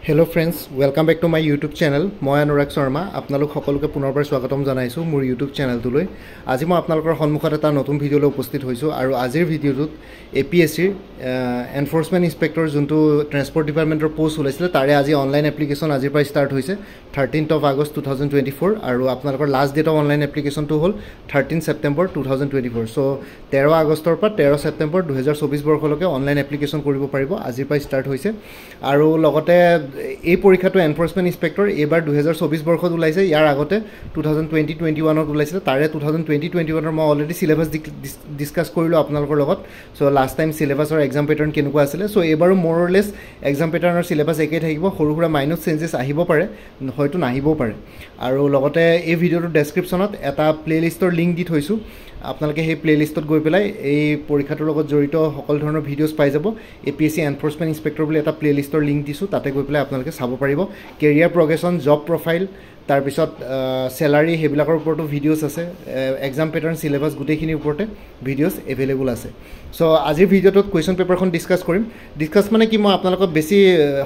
Hello friends, welcome back to my YouTube channel. মই অনুৰাগ শৰ্মা আপোনালোক সকলোকে পুনৰবাৰ স্বাগতম জনাইছো মোৰ YouTube চেনেলটোলৈ। আজি মই আপোনালোকৰ সন্মুখত এটা নতুন ভিডিঅ' লৈ উপস্থিত হৈছো আৰু আজিৰ ভিডিঅ'টোত APSC এনফোৰ্সমেন্ট ইন্সপেক্টৰ যোনটো ট্ৰান্সপোৰ্ট ডিপাৰ্টমেন্টৰ পোষ্ট ওলাইছিল তাৰে আজি অনলাইন এপ্লিকেশন আজিৰ পৰা ষ্টাৰ্ট হৈছে 13th of August 2024 আৰু আপোনালোকৰ লাষ্ট ডেট অফ অনলাইন এপ্লিকেশনটো হ'ল 13 September 2024 সো 13 আগষ্টৰ পৰা 13 September 2024 বৰ্ষলৈকে অনলাইন এপ্লিকেশন কৰিব পাৰিব আজিৰ পৰা ষ্টাৰ্ট হৈছে আৰু লগতে এই পৰীক্ষাটো এনফোৰ্সমেন্ট ইন্সপেক্টৰ এবাৰ 2024 বৰ্ষত ওলাইছে ইয়াৰ আগতে 2020-21 ত ওলাইছিল তাৰে 2020-21 ৰ মই অলৰেডি সিলেবাস ডিসকাস কৰিলো আপোনালোকৰ লগত সো লাষ্ট টাইম সিলেবাসৰ এক্সাম প্যাটাৰ্ন কেনেকুৱা আছিল সো এবাৰো মোৰ অৰ লেস এক্সাম প্যাটাৰ্নৰ সিলেবাস একেই থাকিব সৰুহুৰা মাইনাৰ চেঞ্জেস আহিব পাৰে হয়তো নাহিবও পাৰে আৰু লগতে এই ভিডিওৰ ডেসক্ৰিপচনত এটা প্লেলিষ্টৰ লিংক দি থৈছো আপোনালোকে সেই প্লেলিষ্টত গৈ পেলাই এই পৰীক্ষাটোৰ লগত জড়িত সকলো ধৰণৰ ভিডিওস পাই যাব APSC এনফোৰ্সমেন্ট ইন্সপেক্টৰ বুলি এটা প্লেলিষ্টৰ লিংক দিছো তাতে গৈ পেলাই আপোনালোকে চাব পাৰিব কেৰিয়াৰ প্ৰগ্ৰেছন জব প্ৰফাইল তাৰ পিছত স্যালাৰি হেবিলাকৰ ওপৰতো ভিডিওস আছে এক্সাম প্যাটাৰ্ন সিলেবাস গুটেখিনিৰ ওপৰতে ভিডিওস এভেইলেবল আছে সো আজিৰ ভিডিওটোত কোৱেশ্চন পেপাৰখন ডিসকাস মানে কি মই আপোনালোকক বেছি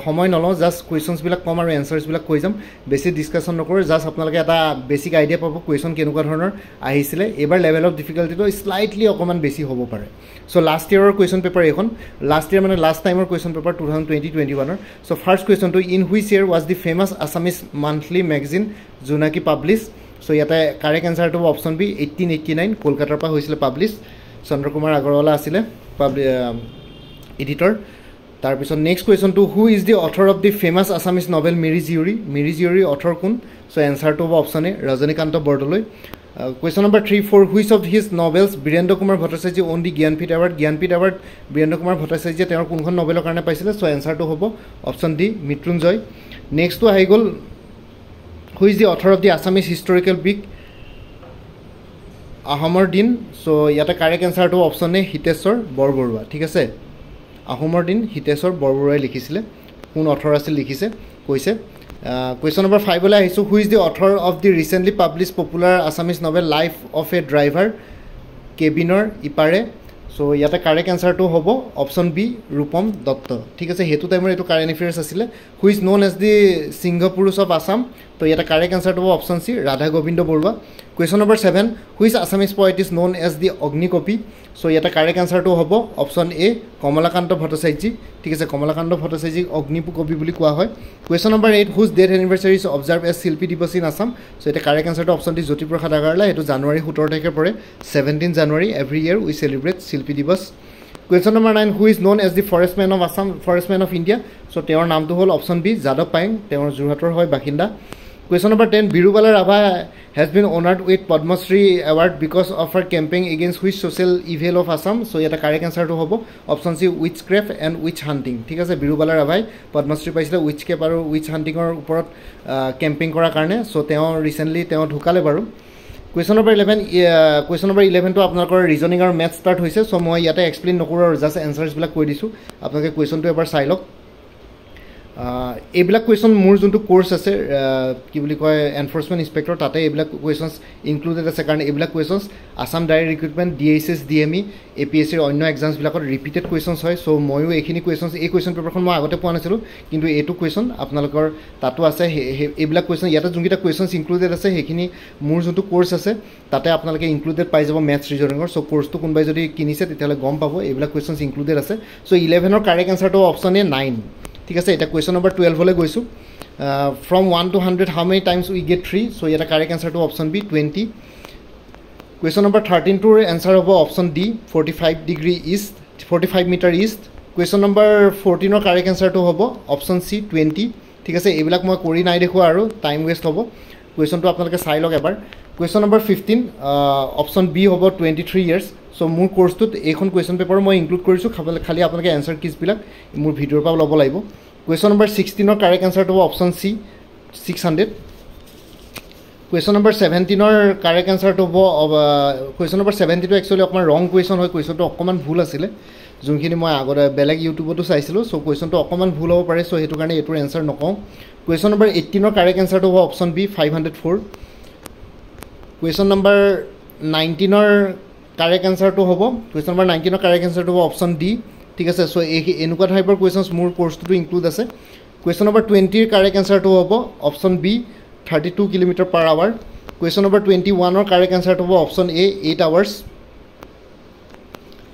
সময় নলওঁ জাস্ট কোৱেশ্চনছ বিলাক কম আৰু এনসাৰছ বিলাক কৈ যাম বেছি ডিসকাশন নকৰো জাস্ট আপোনালোকে এটা বেসিক আইডিয়া পাব কোৱেশ্চন কেনেকুৱা ধৰণৰ আহিছিলে এবাৰ লেভেল অফ ডিফিকাল্টিটো স্লাইটলি অকমান বেছি হ'ব পাৰে সো লাষ্ট ইয়াৰৰ কোৱেশ্চন পেপাৰ এখন লাষ্ট ইয়াৰ মানে লাষ্ট টাইমৰ কোৱেশ্চন পেপাৰ 2020-21 ৰ so first question two in which year was the famous Assamese monthly magazine Jonaki publish so ইয়াতে correct answer two option B 1889 কলকাতাৰ পৰা হৈছিল পাবলিশ চন্দ্ৰকুমাৰ আগৰৱালা আছিলে এডিটৰ তাৰ পিছত নেক্সট কোৱেশ্চন টু who is the author of the famous Assamese novel Miri Jiyori author কোন so answer two option A Rajanikanta Bordoloi Question number 3-4 which of his novels Birendra Kumar Bhattacharya won the Gyanpith Award Birendra Kumar Bhattacharya তেওঁৰ কোনখন নভেলৰ কাৰণে পাইছিল so answer two হ'ব option D Mrityunjay next two আহি গল who is the author of the Assamese historical book আহোমৰ দিন সো ইয়াতে correct answer two option A Hiteswar Barbaruah ঠিক আছে আহোমৰ দিন হিতেশ্বৰ বৰবৰুৱাই লিখিছিলে কোন অথৰ আছিল লিখিছে কৈছে Question number 5 ওলাই আহিছো who is the author of the recently published popular Assamese novel Life of a Driver কেবিনৰ ইপাৰে সো ইয়াতে কাৰেক্ট আনসাৰ টু হ'ব অপশন বি ৰূপম দত্ত ঠিক আছে হেতু টাইমৰ এটো কাৰেন্ট এফেয়াৰ্স আছিল who is known as the সিংহপুৰুষ of Assam তো ইয়াতে কাৰেক্ট আনসাৰ টু হ'ব option C Radha Gobinda Barua Question number 7 which Assamese poet is known as the Agnikopi so ইয়াতে কাৰেক্ট আনসাৰ টু হ'ব অপশন এ কমলাকান্ত ভট্টাচাৰ্য ঠিক আছে কমলাকান্ত ভট্টাচাৰ্য অগ্নিকপি বুলি কোৱা হয় Question number 8 whose death anniversary is observed as শিল্পী দিৱস in Assam সো এটা correct answer two option D Jyotiprasad Agarwala এটো জানুৱাৰী 17 তাৰিখৰ পৰে 17 জানুৱাৰী every year we celebrate শিল্পী দিৱস Question number 9 who is known as the forest man of Assam forest man of India so তেওঁৰ নামটো হ'ল অপশন বি যাদৱ পায়েং তেওঁৰ যোৰহাটৰ হয় বাসিন্দা Question number 10 Birubala Rabha has been honored with Padma Shri award because of her campaign against which social evil of Assam so yata correct answer to hobo option C witchcraft and witch hunting ঠিক আছে Birubala Rabha Padma Shri পাইছিল witchcraft আৰু witch hunting ৰ ওপৰত camping কৰা কাৰণে so তেওঁ recently তেওঁ ঢুকালে বাৰু Question number 11 to আপোনালোকৰ ৰিজনিং আৰু ম্যাথ স্টাৰ্ট হৈছে so মই ইয়াতে এক্সপ্লেইন নকৰো আৰু জাস্ট এনসাৰছ বিলাক কৈ দিছো আপোনালোকে কোৱেশ্চনটো এবাৰ চাই লওক এইবিলাক কোৱেশ্চন মোৰ যোনটো কোৰ্স আছে কি বুলি কয় এনফোৰ্সমেন্ট ইন্সপেক্টৰ তাতে এইবিলাক কোৱেশ্চনস ইনক্লুডেড আছে কাৰণ এইবিলাক questions Assam direct recruitment DSS DME APSC ৰ অন্য এক্সামস বিলাকত ৰিপিটেড কোৱেশ্চনস হয় সো ময়ো এইখিনি কোৱেশ্চনস এই কোৱেশ্চন পেপাৰখন মই আগতে পোৱা নাছিলো কিন্তু এইটো কোৱেশ্চন আপোনালোকৰ তাতো আছে এইবিলাক কোৱেশ্চন ইয়াতে যোনকিটা কোৱেশ্চনস ইনক্লুডেড আছে সেইখিনি মোৰ যোনটো কোৰ্স আছে তাতে আপোনালোকে ইনক্লুডেড পাই যাব ম্যাথ ৰিজনিংৰ সো কোৰ্সটো কোনবাই যদি কিনিছে তেতিয়ালে গম পাব এইবিলাক কোৱেশ্চনস ইনক্লুডেড আছে সো 11 ৰ কাৰেক্ট আনসাৰটো অপশন এ 9 ঠিক আছে এটা কোৱেশ্চন নম্বৰ 12 হলে গৈছো from 1 to 100 how many times we get 3 so এটা কারেক্ট আনসার টু অপশন বি 20 কোয়েশ্চন নম্বৰ 13 টুৰ আনসাৰ হ'ব option D 45 metre east question number 14 ৰ কাৰেক্ট আনসাৰ টু হ'ব অপশন সি 20 ঠিক আছে এইবিলাক মই কৰি নাই দেখো আৰু টাইম ওয়েস্ট হ'ব কোয়েশ্চনটো আপোনালোকে চাই লওক এবাৰ কোয়েশ্চন নম্বৰ 15 অপশন বি হ'ব 23 ইয়াৰ্স সো মোৰ কোৰ্সটোত এইখন কোয়েশ্চন পেপাৰ মই ইনক্লুড কৰিছো খালি আপোনালোকে আনসাৰ কিজ বিলাক মোৰ ভিডিওৰ পৰা ল'ব লাগিব কোয়েশ্চন নম্বৰ 16 ৰ correct answer two option C 600 question number 17 ৰ correct answer to question number 70 টো একচুয়ালি অকমান ৰং কোয়েশ্চন হয় কোয়েশ্চনটো অকমান ভুল আছিল যোনখিনি মই আগতে বেলেগ ইউটিউবতো চাইছিলো সো কোয়েশ্চনটো অকমান ভুল হ'ব পাৰে সো হেতু কাৰণে এটোৰ আনসাৰ নকওঁ কোয়েশ্চন নম্বৰ 18 ৰ correct answer two option B 504 question number 19 ৰ কাৰেক্ট আনসাৰ টু হ'ব কোয়েশ্চন নম্বৰ 19 ৰ কাৰেক্ট আনসাৰ টু হ'ব অপশন ডি ঠিক আছে সো এনেকুৱা টাইপৰ কোয়েশ্চনস মোৰ কোৰ্সটো ইনক্লুড আছে কুৱেশ্যন নম্বৰ 20 কাৰেক্ট এনসাৰটো হ'ব option B 32 km/h question number 21 correct এনসাৰটো হ'ব অপশ্যন এ 8 hours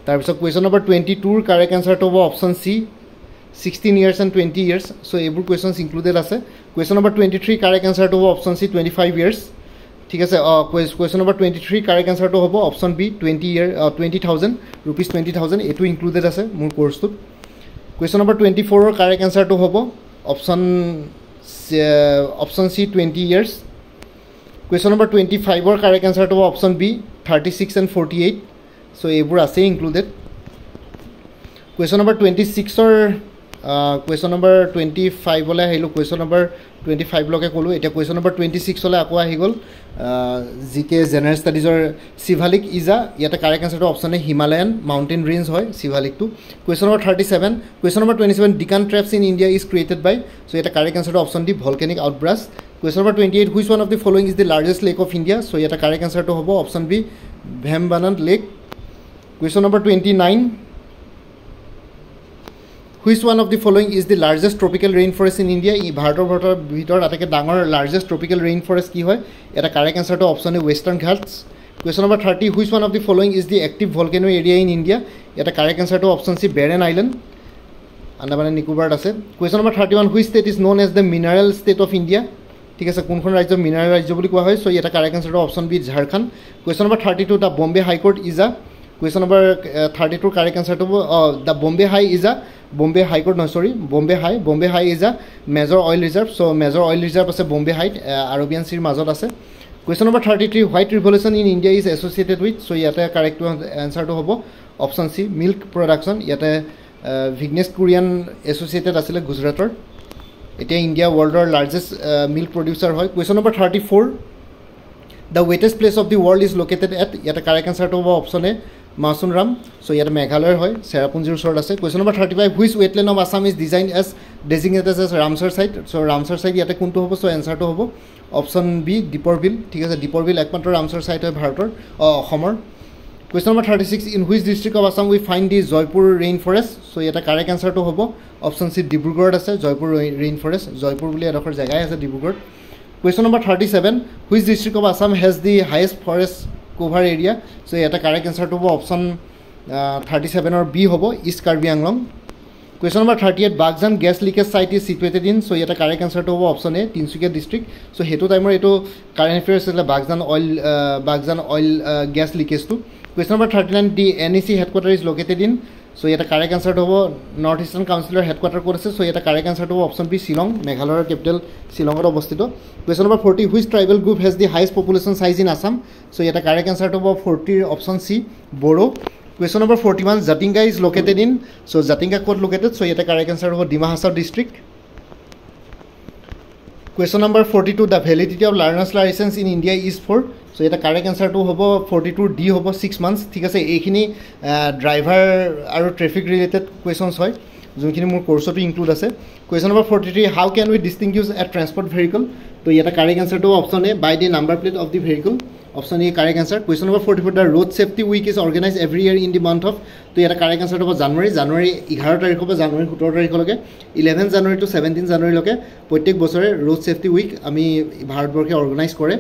তাৰপিছত কুৱেশ্যন নম্বৰ 22 কাৰেক্ট এনসাৰটো হ'ব option C 16 years and 20 years so এইবোৰ কুৱেশ্যনছ ইনক্লুডেড আছে কুৱেশ্যন নম্বৰ 23 কাৰেক্ট এনসাৰটো হ'ব অপশ্যন সি 25 years ঠিক আছে কুৱেশ্যন নম্বৰ 23 কাৰেক্ট এনসাৰটো হ'ব অপশ্যন বি 20,000 rupees 20,000 এটো ইনক্লুডেড আছে মোৰ কোৰ্সটোত কুৱেশ্যন নম্বৰ 24 কাৰেক্ট এনসাৰটো হ'ব অপশ্যন সি 20 years কুৱেশ্যন নম্বৰ 25 কাৰেক্ট এনসাৰটো হ'ব অপশ্যন বি 36 and 48 so এইবোৰ আছে included question number 26 question number 25 লৈ আহিলোঁ কুৱেশ্যন নম্বৰ 25 লৈকে ক'লোঁ এতিয়া কুৱেশ্যন নম্বৰ 26 লৈ আকৌ আহি গ'ল জিকে জেনেৰেল ষ্টাডিজৰ শিৱালিক ইজা ইয়াতে কাৰেক্ট এনসাৰটো option A Himalayan mountain range হয় শিৱালিকটো question number 37 question number 27 Deccan traps in India is created by so' ইয়াতে কাৰেক্ট এনসাৰটো option D volcanic outburst question number 28 which one of the following is the largest lake of India so' ইয়াতে correct এনসাৰটো হ'ব option B Vembanad lake question number 29 Which one of the following is the largest tropical rainforest in India? ভাৰতৰ ভিতৰত আটাইতকৈ ডাঙৰ largest tropical rainforest কি হয় এটা কাৰেক্ট এনসাৰটো option A western Ghats question number 30 which one of the following is the active volcano area in India এটা correct এনসাৰটো অপশ্যন সি বেৰেন আইলেণ্ড আন্দামান নিকোবাৰত আছে question number 31 which state is known as the mineral state of India ঠিক আছে কোনখন ৰাজ্য mineral ৰাজ্য বুলি কোৱা হয় চ' এটা কাৰেক্ট এনসাৰটো option B Jharkhand question number 32 the Bombay high court is a question number 32 correct এনসাৰটো the Bombay high is a Bombay high court নহয় sorry Bombay high is a major oil reserve so' major oil reserve আছে বম্বে হাইত আৰবিয়ান চিৰ মাজত আছে question number 33 white revolution in India is associated with so' ইয়াতে correct এনসাৰটো হ'ব অপশ্যন চি মিল্ক প্ৰডাকশ্যন ইয়াতে ভিগনেছ কোৰিয়ান এছ'চিয়েটেড আছিলে গুজৰাটৰ এতিয়া ইণ্ডিয়া ৱৰ্ল্ডৰ লাৰ্জেষ্ট মিল্ক প্ৰডিউচাৰ হয় question number 34 the wettest place of the world is located at ইয়াতে কাৰেক্ট এনসাৰটো হ'ব অপশ্যন এ মাছুনৰাম চ' ইয়াতে মেঘালয়ৰ হয় চেৰাপুঞ্জীৰ ওচৰত আছে question number 35 which wetland of Assam is design as designated as Ramsar site so' Ramsar site ইয়াতে কোনটো হ'ব চ' এনসাৰটো হ'ব অপশ্যন বি দীপৰ বিল ঠিক আছে দীপৰ বিল একমাত্ৰ ৰামচাৰ চাইট হয় ভাৰতৰ অসমৰ question number 36 in which district of Assam we find the Jeypore rain forest so' ইয়াতে কাৰেক্ট এনসাৰটো হ'ব অপশ্যন চি ডিব্ৰুগড়ত আছে জয়পুৰ ৰেইন ফৰেষ্ট জয়পুৰ বুলি এডোখৰ জেগাই আছে ডিব্ৰুগড়ত question number 37 which district of Assam has the highest forest cover area so' ইয়াতে কাৰেক্ট এনসাৰটো হ'ব অপশ্যন 37 বি হ'ব East Karbi Anglong question number 38 Baghjan gas leakage site is situated in so' ইয়াতে কাৰেক্ট এনসাৰটো হ'ব option A Tinsukia district so' সেইটো টাইমৰ এইটো কাৰেণ্ট এফেয়াৰ্ছ আছিলে বাগজান অইল গেছ লিকেজটো question number 39 the NEC headquarter is located in so' ইয়াতে কাৰেক্ট এনসাৰটো হ'ব নৰ্থ ইষ্টাৰ্ণ কাউন্সিলৰ হেডকোৱাৰ্টাৰ ক'ত আছে চ' ইয়াতে কাৰেক্ট এনসাৰটো হ'ব অপশ্যন বি শ্বিলং মেঘালয়ৰ কেপিটেল শ্বিলঙত অৱস্থিত question number 40 which tribal group has the highest population size in Assam so' ইয়াতে কাৰেক্ট এনসাৰটো হ'ব 40 option C Bodo question number 41 Jatinga is located in so' Jatinga ক'ত লোকেটেড চ' ইয়াতে কাৰেক্ট এনসাৰ হ'ব Dima Hasao district question number 42 the validity of learner's licence in India is for so' এটা correct এনসাৰটো হ'ব 42 D হ'ব 6 months ঠিক আছে এইখিনি ড্ৰাইভাৰ আৰু ট্ৰেফিক ৰিলেটেড কুৱেশ্যনছ হয় যোনখিনি মোৰ কোৰ্চতো ইনক্লুড আছে question number 43 how can we distinguish a transport vehicle so ইয়াতে কাৰেক্ট এনসাৰটো option A by the number plate of the vehicle option A correct answer question number 44 the road safety week is organise every year in the month of so ইয়াতে correct এনসাৰটো হ'ব জানুৱাৰী 11 তাৰিখৰ পৰা জানুৱাৰী 17 তাৰিখলৈকে 11 জানুৱাৰী two 17 জানুৱাৰীলৈকে প্ৰত্যেক বছৰে road safety week আমি ভাৰতবৰ্ষে অৰ্গেনাইজ কৰে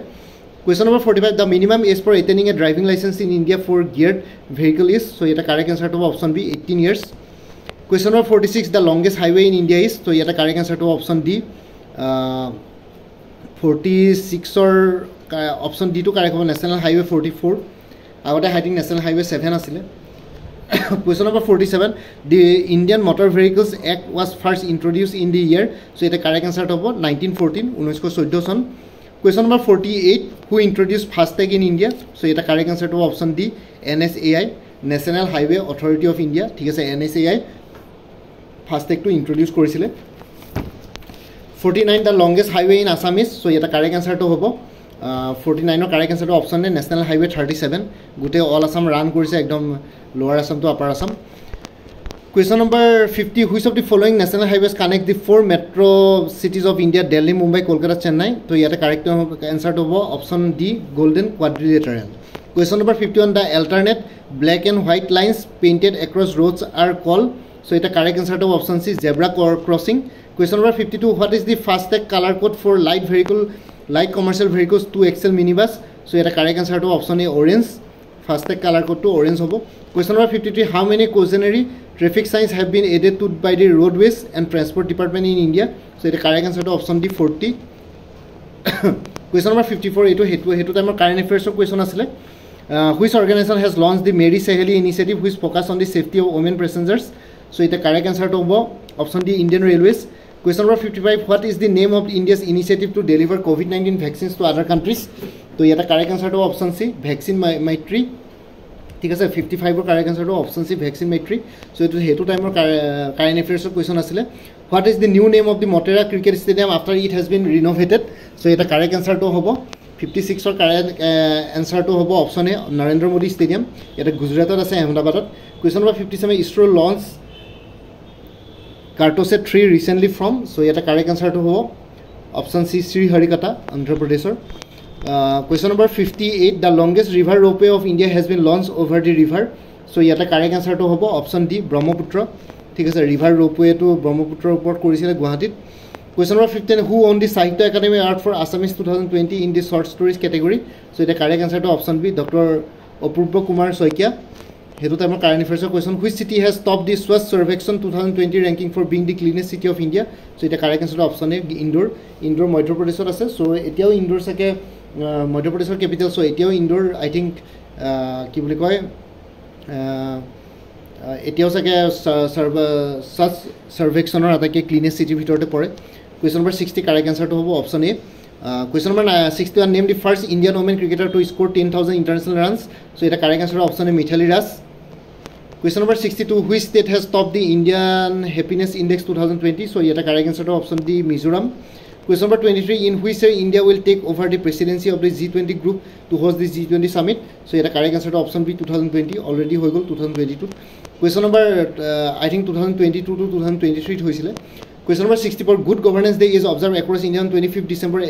question number 45 the minimum age for attaining a driving licence in India for geared vehicle is so' ইয়াতে কাৰেক্ট এনসাৰটো হ'ব option B 18 years question number 46 the longest highway in India is so' ইয়াতে correct এনসাৰটো হ'ব option D 46ৰ option ডিটো correct হ'ব national highway 44 আগতে আই থিংক নেশ্যনেল হাইৱে 7 আছিলে question number 47 the Indian motor vehicles act was first introduce in the year so' ইয়াতে correct এনসাৰটো হ'ব 1914 চন question number 48 who introduce FASTag in India so' এটা correct এনসাৰটো হ'ব option D NSAI national highway authority of India ঠিক আছে NSAI ফাষ্টেগটো ইণ্ট্ৰডিউচ কৰিছিলে 49 the longest highway in Assam is so' এটা কাৰেক্ট এনসাৰটো হ'ব 49ৰ কাৰেক্ট এনসাৰটো অপশ্যন এ নেশ্যনেল হাইৱে 37 গোটেই অল আছাম ৰান কৰিছে একদম lower Assam two upper Assam question number 50 which of the following national highways connect the 4 metro' cities of India Delhi Mumbai Kolkata Chennai so ইয়াতে correct এনসাৰটো হ'ব option D golden quadrilateral question number 51 the alternate black and white lines painted across roads are call so' এটা correct এনসাৰটো হ'ব option C zebra crossing Question number 52, what is the FASTag color code for light commercial vehicles 2XL minibus? So here the correct answer to option A, orange. FASTag color code to orange hobo. Question number 53, how many cautionary traffic signs have been added to by the roadways and transport department in India? So here the correct answer to option D, 40. Question number 54, hetu time current affairs question asile. Which organization has launched the Mary Saheli initiative which focus on the safety of women passengers? So it the correct answer to option D, Indian Railways. Question number 55, what is the name of India's initiative to deliver COVID-19 vaccines to other countries? So here the correct answer to option C, Vaccine Maitri. ঠিক আছে 55 ৰ correct answer to option C, Vaccine Maitri. So it hetu time current affairs question asile. What is the new name of the Motera Cricket Stadium after it has been renovated? So it the correct answer to hobo 56 ৰ correct answer to hobo option A, Narendra Modi Stadium. Eta Gujarat ase Ahmedabad. Question number 57, ISRO launched Cartosat 3 recently from. So here the correct answer to hobo option C, Sriharikota, Andhra Pradesh. Question number 58, the longest river ropeway of India has been launched over the river. So here the correct answer to hobo option D, Brahmaputra. ঠিক আছে river ropeway to Brahmaputra উপর করেছিল গুৱাহাটীত. Question number 15, who won the Sahitya Academy Award for Assamese 2020 in the short stories category? So the correct answer to option B, Dr. Apurva Kumar Soikia. হেতু টাইমৰ কাৰেন্ট এফেয়াৰ্সৰ question, which city has top the স্বচ্ছ Survekshan 2020 ranking for being the cleanest city of India? So এটা correct answer option A, Indore মধ্যপ্রদেশত আছে. So এতিয়াও ইন্দোর সাকে মধ্যপ্ৰদেশৰ কেপিটেল. সো এতিয়াও ইন্দোৰ আই থিংক কি বুলি কয় এতিয়াও চাগে স্বচ্ছ সাৰ্ভেক্ষণৰ আটাইতকৈ ক্লিনেস্ট সিটিৰ ভিতৰতে পৰে. কুৱেশ্যন নম্বৰ 60 কাৰেক্ট আনসাৰটো হ'ব option A. Question number 61, name the first Indian women cricketer to score 10,000 international runs. So it the correct answer option A, Mithali Raj. Question number 62, which state has topped the Indian Happiness Index 2020? So here the correct answer option D, Mizoram. Question number 23, in which year India will take over the presidency of the G20 group to host the G20 summit? So here the correct answer option B, 2020. Already hoy gol 2022. Question number I think 2022 to 2023 hoisile. Question number 64, Good Governance Day is observed across India on 25th December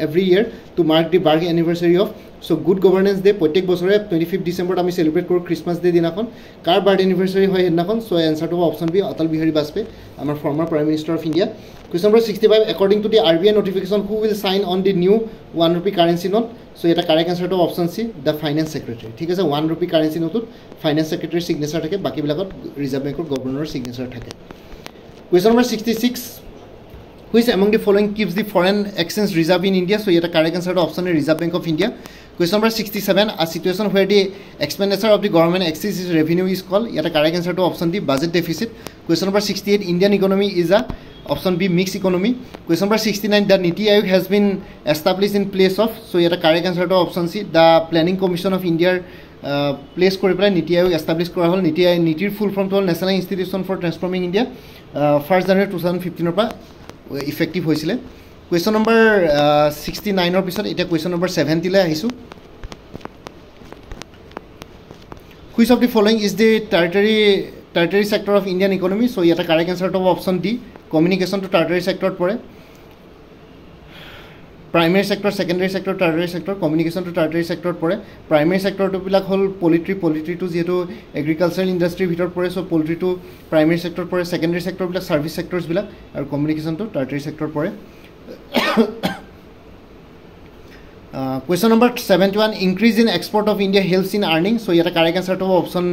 every year to mark the birth anniversary of. So Good Governance Day প্রত্যেক বছরে 25th December আমি celebrate কৰো ক্ৰিসমাস day দিনাখন. কাৰ birth অ্যানিভাৰ্সাৰি হয় হেদিনাখন? So অ্যানসাৰটো option B, Atal Bihari Vajpayee, আমাৰ former prime minister of India. Question number 65, according to the RBI notification, who will sign on the new 1 rupee currency note? So এটা correct আনসারটো option C, the finance secretary. ঠিক আছে 1 rupee currency নোটত finance সেক্ৰেটাৰিৰ signature থাকে, বাকি বিলাকত reserve ব্যাংকৰ গভৰ্নৰৰ সিগনেচার থাকে. Question number 66, which among the following keeps the foreign exchange reserve in India? So here the correct answer to option A, Reserve Bank of India. Question number 67, a situation where the expenditure of the government exceeds its revenue is called. Here the correct answer to option D, budget deficit. Question number 68, Indian economy is a option B, mixed economy. Question number 69, the Niti Aayog has been established in place of. So here the correct answer to option C, the Planning Commission of India place কৰি পেলাই নীতি আয়োগ establish কৰা হ'ল. নীতিৰ full ফৰ্মটো হ'ল national institution for transforming India. 1 January 2015 পৰা ইফেক্টিভ হৈছিলে. কুৱেশ্যন নম্বৰ 69ৰ পিছত এতিয়া কুৱেশ্যন নম্বৰ 70 লৈ আহিছোঁ. Which of the following is the tertiary sector of Indian economy? So ইয়াতে কারেক্ট আনসারটো হ'ব অপশন ডি, কমিউনিকেশন টু টাৰ্টাৰী সেক্টৰত পৰে. Primary sector, secondary sector, tertiary sector, communication টু টাৰ্টাৰী সেক্টৰত পৰে. প্ৰাইমেৰী সেক্টৰটোবিলাক হ'ল পলিট্ৰিটো যিহেতু এগ্ৰিকালচাৰেল ইণ্ডাষ্ট্ৰীৰ ভিতৰত পৰে, চ' পলিট্ৰিটো প্ৰাইমেৰী সেক্টৰত পৰে. সেকেন্ডাৰী সেক্টৰবিলাক ছাৰ্ভিচ সেক্টৰছবিলাক, আৰু কমিউনিকেশন টু টাৰ্টাৰী সেক্টৰত পৰে. Question number 71, increase in export of India helps in earning. So here the correct answer to option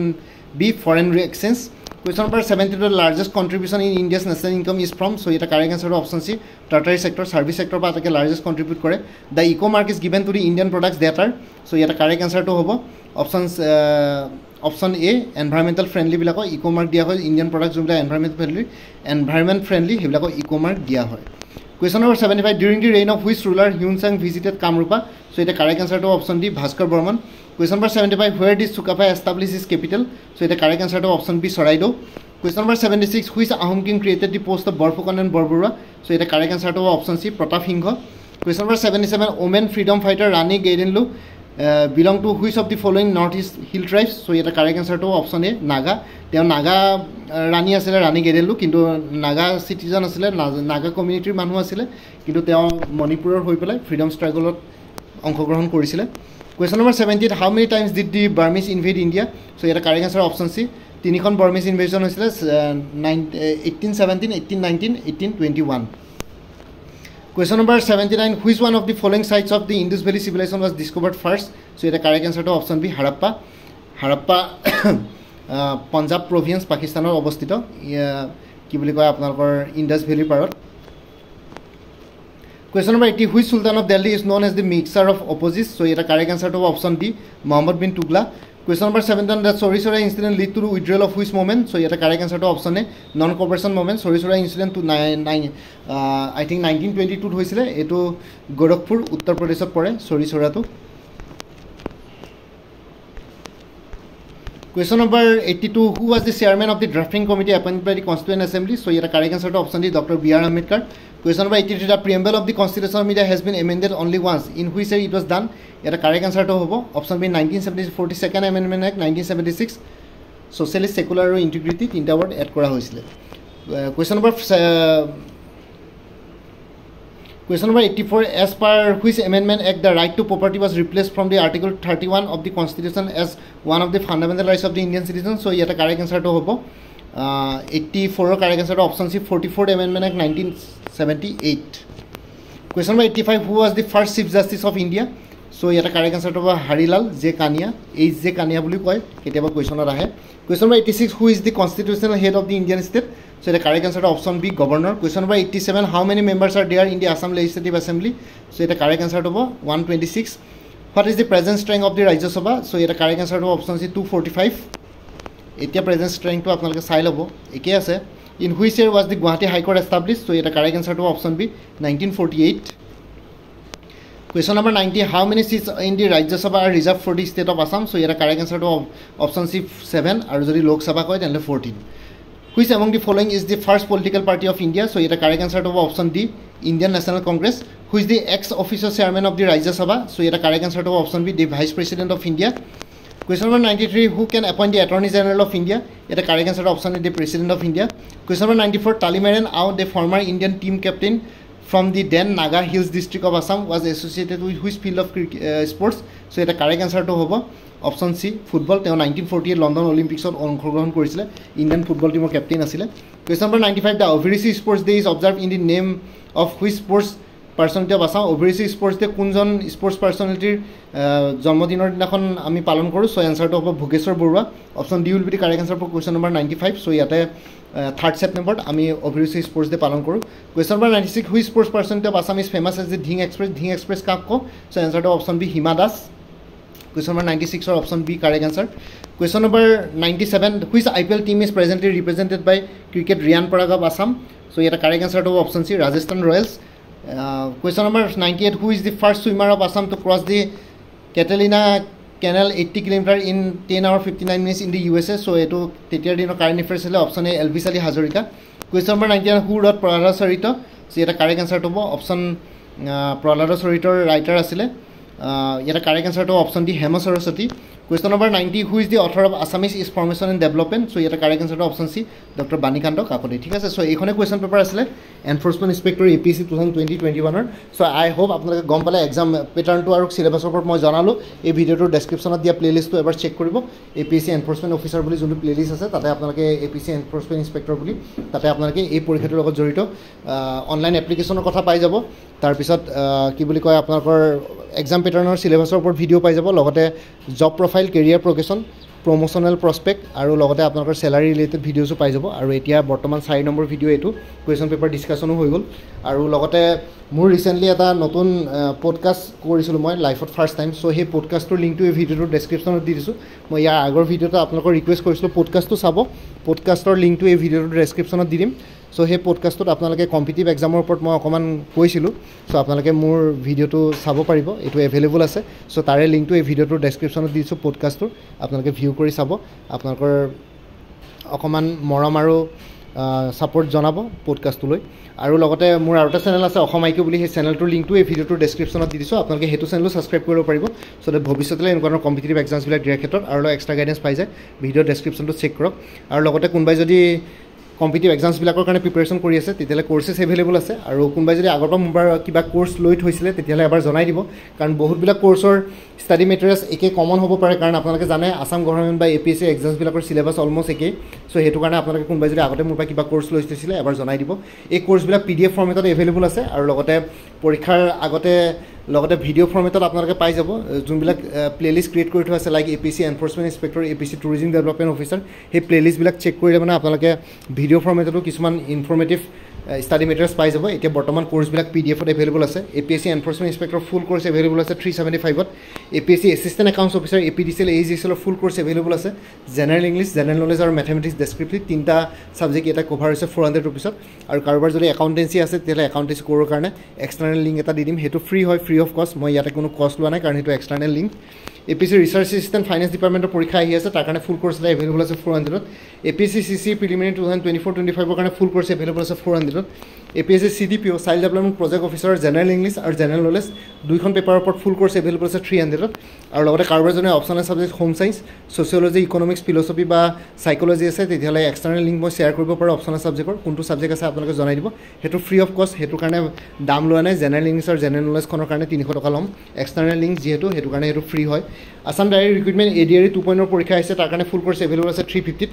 B, foreign exchange. Question number 72, the largest contribution in India's national income is from. So here the correct answer to option C, tertiary sector, service sector pa atake largest contribute kore. The eco mark is given to the Indian products that are. So here the correct answer to hobo option A, environmental friendly bilako eco mark dia hoy. Indian products jubla environment friendly hebilako eco mark dia hoy. Question number 75, during the reign of which ruler Hyun Sang visited Kamrupa? So it the correct answer to option D, Bhaskar Burman. Question number 75, where did Sukapa establish his capital? So it the correct answer to option B, Saraido. Question number 76, which Ahom king created the post of Borphukon and Borbura? So it the correct answer to option C, Pratap Singha. Question number 77, women freedom fighter Rani Gaidenlu belong to which of the following northeast hill tribes? So here the correct answer to option A, Naga. They are Naga Rani asile Rani Gaidenlu, kintu Naga citizen asile, Naga community মানুহ asile, kintu তেওঁ মণিপুৰৰ হৈ পেলাই freedom struggle অংশগ্ৰহণ কৰিছিলে. Question number 78, how many times did the Burmese invade India? So here the correct answer option C, তিনিখন বৰ্মিজ invasion হৈছিলে 1817 1819 1821 Question number 79 which one of the following sites of the Indus Valley civilization was discovered first so এটা correct answer to option B Harappa Punjab province Pakistanor অৱস্থিত কি বুলি কয় আপোনালোকৰ Indus Valley পাৰত Question number 80 which sultan of Delhi is known as the mixer of opposites so এটা correct answer to option D Muhammad bin Tughlaq Question number 7 that Sori Sora incident lead to withdrawal of which moment so এটা correct answer to option A non cooperation moment Sori Sora incident to I think 1922 হৈছিলে এটো গোৰখপুৰ উত্তৰ প্ৰদেশত পৰে Sori Sora to Question number 82 who was the chairman of the drafting committee appointed by the Constituent Assembly so এটা correct answer to option D Dr. B.R. Ambedkar Question number 83 the preamble of the Constitution of India has been amended only once in which year it was done এটা correct answer to hobo option B 1970 42nd amendment act 1976 socialist secular and integrity tinta word add kora hoisile Question number 84 as per which amendment act the right to property was replaced from the article 31 of the constitution as one of the fundamental rights of the Indian citizens so eta correct answer to hobo 84 correct answer to option C 44th amendment act 1978 Question number 85 who was the first chief justice of India so eta correct answer to Harilal J Kania H J Kania boli koy ketiaba question ahe Question number 86 who is the constitutional head of the Indian state so the correct answer to option B governor Question number 87 how many members are there in the Assam Legislative Assembly so the correct answer to 126 what is the present strength of the Rajya Sabha so the correct answer to option C 245 etia present strength to apnaloke sai lobo eke ase in which year was the Guwahati High Court established so the correct answer to option B 1948 Question number 90 how many seats in the Rajya Sabha are reserved for the state of Assam so the correct answer to option C 7 aru jodi Lok Sabha koy then 14 Which among the following is the first political party of India so the correct answer to option D Indian National Congress who is the ex-officio chairman of the Rajya Sabha so the correct answer to option B the vice president of India Question number 93 who can appoint the Attorney General of India the correct answer to option D the president of India Question number 94 Talimaran Ao the former Indian team captain from the then Naga Hills district of Assam was associated with which field of sports so the correct answer to hobo option C football তেওঁ 1948 London Olympics ত অংশগ্ৰহণ কৰিছিল Indian football টিমৰ captain আছিল Question number 95 the Ovirisi Sports Day is observed in the name of which sports personality of Assam Ovirisi Sports Day কোনজন sports পাৰ্সোনালিটিৰ জন্মদিনৰ দিনাখন আমি পালন কৰো so answer to হ'ব Bhogeswar Barua option D will be the correct answer for question number 95 so ইয়াতে 3rd September আমি Ovirisi Sports Day পালন কৰো Question number 96 which sports personality of Assam is famous as the Dhing Express কাক কো so answer to option B Hima Das Question number 96 or option B correct answer Question number 97 which IPL team is presently represented by cricket Riyan Parag of Assam so here the correct answer to option C Rajasthan Royals Question number 98 who is the first swimmer of Assam to cross the Catalina Canal 80 km in 10 hours 59 minutes in the USA so eto tetiar dino current affairs hile option A Elvis Ali Hazarika Question number 99 who wrote Prahlada Charita so here the correct answer to option Prahlada Charita writer asile here the correct answer to option D Hema Saraswati Question number 90 who is the author of Assamese is Formation and Development so here the correct answer to option C Dr. Banikando Kakode ঠিক আছে so এইখনে question paper asile Enforcement Inspector APSC 2020-21 so I hope আপোনালোকে গম পালে exam pattern to আৰু syllabus ওপৰত মই জনালো এই ভিডিওটোৰ ডেসক্ৰিপচনত দিয়া প্লেলিষ্ট টো এবাৰ চেক কৰিব APSC Enforcement Officer বুলি যোনটো প্লেলিষ্ট আছে তাতে আপোনালোকে APSC Enforcement Inspector বুলি তাতে আপোনালোকে এই পৰীক্ষাটোৰ লগত জড়িত অনলাইন এপ্লিকেশনৰ কথা পাই যাব তাৰ পিছত কি বুলি কয় আপোনালোকৰ exam patternৰ syllabusৰ ওপৰত ভিডিও পাই যাব লগতে job profile career progression promotional prospect আৰু লগতে আপোনালোকৰ salary related videos পাই যাব আৰু এতিয়া বৰ্তমান 4 নম্বৰ ভিডিও এটো question paper discussion হৈ গল আৰু লগতে মোৰ ৰিসেন্টলি এটা নতুন পডকাষ্ট কৰিছিলো মই লাইফত ফাৰ্স্ট টাইম সো সেই পডকাষ্টৰ লিংকটো এই ভিডিওৰ ডেসক্ৰিপচনত দি দিছো মই ইয়াৰ আগৰ ভিডিওটো আপোনালোকৰ ৰিকুৱেষ্ট কৰিছিলো পডকাষ্টটো চাব পডকাষ্টৰ লিংকটো এই ভিডিওৰ ডেসক্ৰিপচনত দি দিম সো সেই পডকাষ্টত আপোনালোকে কম্পিটিটিভ এক্সামৰ ওপৰত মই অকমান কৈছিলো সো আপোনালোকে মোৰ ভিডিওটো চাব পাৰিব এটো এভেইলেবল আছে সো তাৰে লিংকটো এই ভিডিওৰ ডেসক্ৰিপচনত দি দিছো পডকাষ্টৰ আপোনালোকে ভিউ কৰি চাব আপোনালোকৰ অকমান মৰম আৰু সাপোৰ্ট জনাব পডকাষ্টলৈ আৰু লগতে মোৰ আৰু এটা চেনেল আছে অসম আইকিউ বুলি সেই চেনেলটোৰ লিংকটো এই ভিডিওটোৰ ডেসক্ৰিপচনত দি দিছো আপোনালোকে হেতু চেনেলটো সাবস্ক্ৰাইব কৰিব পাৰিব সো যে ভৱিষ্যতলৈ এনেকুৱা কম্পিটিটিভ এক্সামছ বিলাক দিয়াৰ ক্ষেত্ৰত আৰু এক্সট্ৰা গাইডেন্স পাই যায় ভিডিও ডেসক্ৰিপচনটো চেক কৰক আৰু লগতে কোনবাই যদি কম্পিটিটিভ এক্সামছবিলাকৰ কাৰণে প্ৰিপেৰেশ্যন কৰি আছে তেতিয়াহ'লে কোৰ্চেছ এভেইলেবল আছে আৰু কোনোবাই যদি আগৰ পৰা মোৰ কিবা কোৰ্চ লৈ থৈছিলে তেতিয়াহ'লে এবাৰ জনাই দিব কাৰণ বহুতবিলাক কোৰ্চৰ ষ্টাডি মেটেৰিয়েলছ একে কমন হ'ব পাৰে কাৰণ আপোনালোকে জানে আসাম গভৰ্ণমেণ্ট বা APSC এক্সামছবিলাকৰ চিলেবাছ অলমষ্ট একেই চ' সেইটো কাৰণে আপোনালোকে কোনোবাই যদি আগতে মোৰ পৰা কিবা কোৰ্চ লৈ থৈছিলে এবাৰ জনাই দিব এই কোৰ্চবিলাক PDF ফৰ্মেটত এভেইলেবল আছে আৰু লগতে পৰীক্ষাৰ আগতে লগতে ভিডিঅ' ফৰ্মেটত আপোনালোকে পাই যাব যোনবিলাক প্লেলিষ্ট ক্ৰিয়েট কৰি থোৱা আছে like APSC enforcement inspector APSC tourism development officer সেই প্লেলিষ্টবিলাক চেক কৰিলে মানে আপোনালোকে ভিডিঅ' ফৰ্মেটতো কিছুমান ইনফৰ্মেটিভ ষ্টাডি মেটেৰিয়েলছ পাই যাব এতিয়া বৰ্তমান কোৰ্চবিলাক PDFত এভেইলেবল আছে APSC এনফৰ্চমেণ্ট ইনস্পেক্টৰ ফুল কোৰ্চ এভেইলেবল আছে 375ত APSC assistant accounts officer APDCL AGCLৰ ফুল কোৰ্চ এভেইলেবল আছে জেনেৰেল ইংলিছ জেনেৰেল নলেজ আৰু মেথমেটিক্স ডেছক্ৰিপটিভ তিনিটা ছাবজেক্ট এটা কভাৰ হৈছে 400 ৰুপিছত আৰু কাৰোবাৰ যদি একাউণ্টেঞ্চি আছে তেতিয়াহ'লে একাউণ্টেঞ্চি কোৰৰ কাৰণে এক্সটাৰ্নেল লিংক এটা দি দিম সেইটো ফ্ৰী হয় ফ্ৰী অফ কষ্ট মই ইয়াতে কোনো কষ্ট লোৱা নাই কাৰণ সেইটো external link APSC research assistant finance ডিপাৰ্টমেণ্টৰ পৰীক্ষা আহি আছে তাৰ কাৰণে ফুল কোৰ্চ এটা এভেইলেবল আছে 400ত APSC CC প্ৰিলিমিনাৰী 2024-25ৰ কাৰণে ফুল কোৰ্চ এভেইলেবল আছে 400ত APSC CDPO child development project officer general English আৰু জেনেৰেল নলেজ দুইখন পেপাৰৰ ওপৰত ফুল কোৰ্চ এভেইলেবল আছে 300ত আৰু লগতে কাৰোবাৰ যদি optional subject home science sociology economics philosophy বা সাইক'লজি আছে তেতিয়াহ'লে এক্সটাৰ্নেল লিংক মই শ্বেয়াৰ কৰিব পাৰোঁ অপশ্যনেল ছাবজেক্টৰ কোনটো ছাবজেক্ট আছে আপোনালোকে জনাই দিব সেইটো ফ্ৰী অফ কষ্ট সেইটো কাৰণে দাম লোৱা নাই জেনেৰেল ইংলিছ আৰু জেনেৰেল নলেজখনৰ কাৰণে 300 টকা ল'ম এক্সটাৰ্নেল লিংক যিহেতু সেইটো কাৰণে সেইটো ফ্ৰী হয় আসাম ডাইৰেক্ট ৰিক্ৰুটমেণ্ট ADRE 2.0 পৰীক্ষা আহিছে তাৰ কাৰণে ফুল কোৰ্চ এভেইলেবল আছে 350ত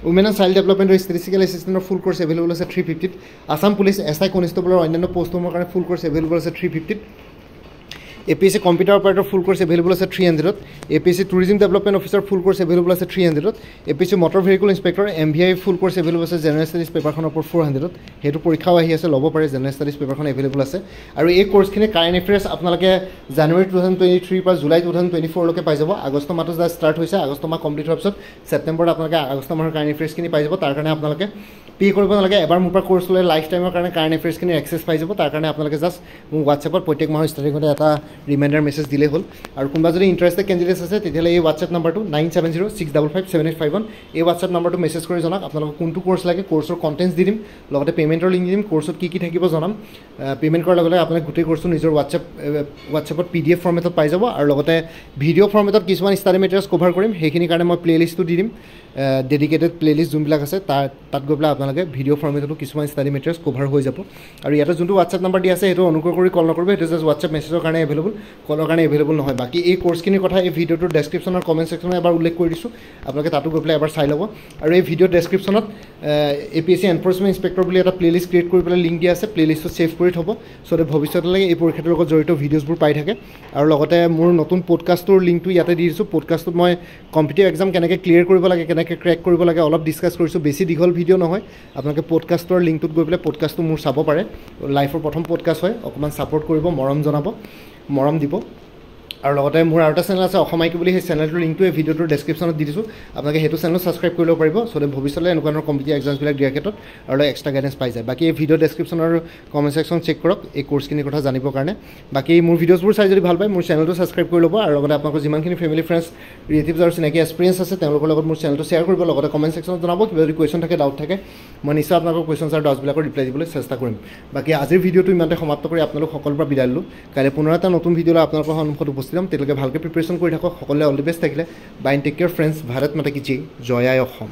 উমেন এণ্ড চাইল্ড ডেভেলপমেণ্টৰ ষ্টেটিষ্টিকেল এছিষ্টেণ্টৰ ফুল কোৰ্চ এভেইলেবল আছে 350ত আসাম পুলিচ SI কনষ্টেবলৰ অন্যান্য পোষ্টসমূহৰ কাৰণে ফুল কোৰ্চ এভেইলেবল আছে 350ত APSC computer operator full course available আছে 300ত APSC tourism development officer full course available আছে 300ত APSC motor vehicle inspector MVI full course available আছে জেনেৰেল ষ্টাডিজ পেপাৰখনৰ ওপৰত 400ত সেইটো পৰীক্ষাও আহি আছে ল'ব পাৰে জেনেৰেল ষ্টাডিজ পেপাৰখন এভেইলেবল আছে আৰু এই কোৰ্চখিনি কাৰেণ্ট এফেয়াৰ্ছ আপোনালোকে জানুৱাৰী 2023 পৰা জুলাই 2024 লৈকে পাই যাব আগষ্ট মাহটো যা ষ্টাৰ্ট হৈছে আগষ্ট মাহ কমপ্লিট হোৱাৰ পিছত ছেপ্টেম্বৰত আপোনালোকে আগষ্ট মাহৰ কাৰেণ্ট এফেয়াৰ্ছখিনি পাই যাব তাৰ কাৰণে আপোনালোকে পে কৰিব নালাগে এবাৰ মোৰ পৰা কোৰ্চ ল'লে লাইফ টাইমৰ কাৰণে কাৰেণ্ট এফেয়াৰ্ছখিনি এক্সেছ পাই যাব তাৰ কাৰণে আপোনালোকে জাষ্ট মোৰ হোৱাটছএপত প্ৰত্যেক মাহৰ ষ্টাৰ্টিঙতে এটা ৰিমাইণ্ডাৰ মেছেজ দিলেই হ'ল আৰু কোনোবা যদি ইণ্টাৰেষ্টেড কেণ্ডিডেটছ আছে তেতিয়াহ'লে এই হোৱাটছএপ নাম্বাৰটো 9706557851 এই হোৱাটছএপ নাম্বাৰটো মেছেজ কৰি জনাওক আপোনালোকক কোনটো কোৰ্চ লাগে কোৰ্চৰ কণ্টেণ্টছ দি দিম লগতে পে'মেণ্টৰ লিংক দি দিম কোৰ্চত কি থাকিব জনাম পে'মেণ্ট কৰাৰ লগে লগে আপোনালোকে গোটেই কোৰ্চটো নিজৰ হোৱাটছএপত PDF ফৰ্মেটত পাই যাব আৰু লগতে ভিডিঅ' ফৰ্মেটত কিছুমান ষ্টাডি মেটেৰিয়েলছ কভাৰ কৰিম সেইখিনিৰ কাৰণে মই প্লেলিষ্টটো দি দিম ডেডিকেটেড প্লেলিষ্ট যোনবিলাক আছে তাত গৈ পেলাই আপোনালোকে ভিডিঅ' ফৰ্মেটতো কিছুমান ষ্টাডি মেটেৰিয়েলছ কভাৰ হৈ যাব আৰু ইয়াতে যোনটো হোৱাটছএপ নাম্বাৰ দিয়া আছে সেইটো অনুগ্ৰহ কৰি কল নকৰিব সেইটো জাষ্ট হোৱাটছএপ মেছেজৰ কাৰণে এভেইলেবল কলৰ কাৰণে এভেইলেবল নহয় বাকী এই কোৰ্চখিনিৰ কথা এই ভিডিঅ'টোৰ ডেছক্ৰিপশ্যনৰ কমেণ্ট ছেকশ্যনত এবাৰ উল্লেখ কৰি দিছোঁ আপোনালোকে তাতো গৈ পেলাই এবাৰ চাই ল'ব আৰু এই ভিডিঅ' ডেছক্ৰিপশ্যনত APSC এনফৰ্চমেণ্ট ইনস্পেক্টৰ বুলি এটা প্লেলিষ্ট ক্ৰিয়েট কৰি পেলাই লিংক দিয়া আছে প্লেলিষ্টটো ছেভ কৰি থ'ব চ' ভৱিষ্যতলৈকে এই পৰীক্ষাটোৰ লগত জড়িত ভিডিঅ'ছবোৰ পাই থাকে আৰু লগতে মোৰ নতুন পডকাষ্টৰ লিংকটো ইয়াতে দি দিছোঁ পডকাষ্টত মই কম্পিটিটিভ এক্সাম কেনেকৈ ক্লিয়াৰ কৰিব লাগে কেনেকৈ ক্ৰেক কৰিব লাগে অলপ ডিছকাছ কৰিছোঁ বেছি দীঘল ভিডিঅ' নহয় আপোনালোকে পডকাষ্টৰ লিংকটোত গৈ পেলাই পডকাষ্টটো মোৰ চাব পাৰে লাইফৰ প্ৰথম পডকাষ্ট হয় অকণমান ছাপোৰ্ট কৰিব মৰম দিব আৰু লগতে মোৰ আৰু এটা চেনেল আছে অসমাইকি বুলি সেই চেনেলটোৰ লিংকটো এই ভিডিঅ'টোৰ ডেছক্ৰিপশ্যনত দি দিছোঁ আপোনালোকে সেইটো চেনেলো ছাবস্ক্ৰাইব কৰি ল'ব পাৰিব চ' ভৱিষ্যতলৈ এনেকুৱা ধৰণৰ কম্পিটিটিভ এক্সামছবিলাক দিয়াৰ ক্ষেত্ৰত আৰু এক্সট্ৰা গাইডেঞ্চ পাই যায় বাকী এই ভিডিঅ' ডেছক্ৰিপশ্যনৰ কমেণ্ট ছেকশ্যন চেক কৰক এই কোৰ্চখিনিৰ কথা জানিবৰ কাৰণে বাকী মোৰ ভিডিঅ'ছবোৰ চাই যদি ভাল পায় মোৰ চেনেলটো ছাবস্ক্ৰাইব কৰি ল'ব আৰু লগতে আপোনালোকৰ যিমানখিনি ফেমিলি ফ্ৰেণ্ডছ ৰিলেটিভছ আৰু চিনাকি এক্সপিৰিয়েঞ্চ আছে তেওঁলোকৰ লগত মোৰ চেনেলটো শ্বেয়াৰ কৰিব লগতে কমেণ্ট ছেকশ্যনত জনাব কিবা যদি কুৱেশ্যন থাকে ডাউট থাকে মই নিশ্চয় আপোনালোকৰ কুৱেশ্যনছ আৰু ডাউটছবিলাকৰ ৰিপ্লাই দিবলৈ চেষ্টা কৰিম বাকী আজিৰ ভিডিঅ'টো ইমানতে সমাপ্ত কৰি আপোনালোক সকলোৰে পৰা বিদায় ল'লোঁ কাইলৈ পুনৰ এটা নতুন ভিডিঅ'লৈ আপোনালোকৰ সন্মুখত উপস্থিত হ'ম তেতিয়ালৈকে ভালকৈ প্ৰিপেৰেশ্যন কৰি থাকক সকলোৱে অল দি বেষ্ট থাকিলে bye take care friends Bharat মাতা কি জয় আই অসম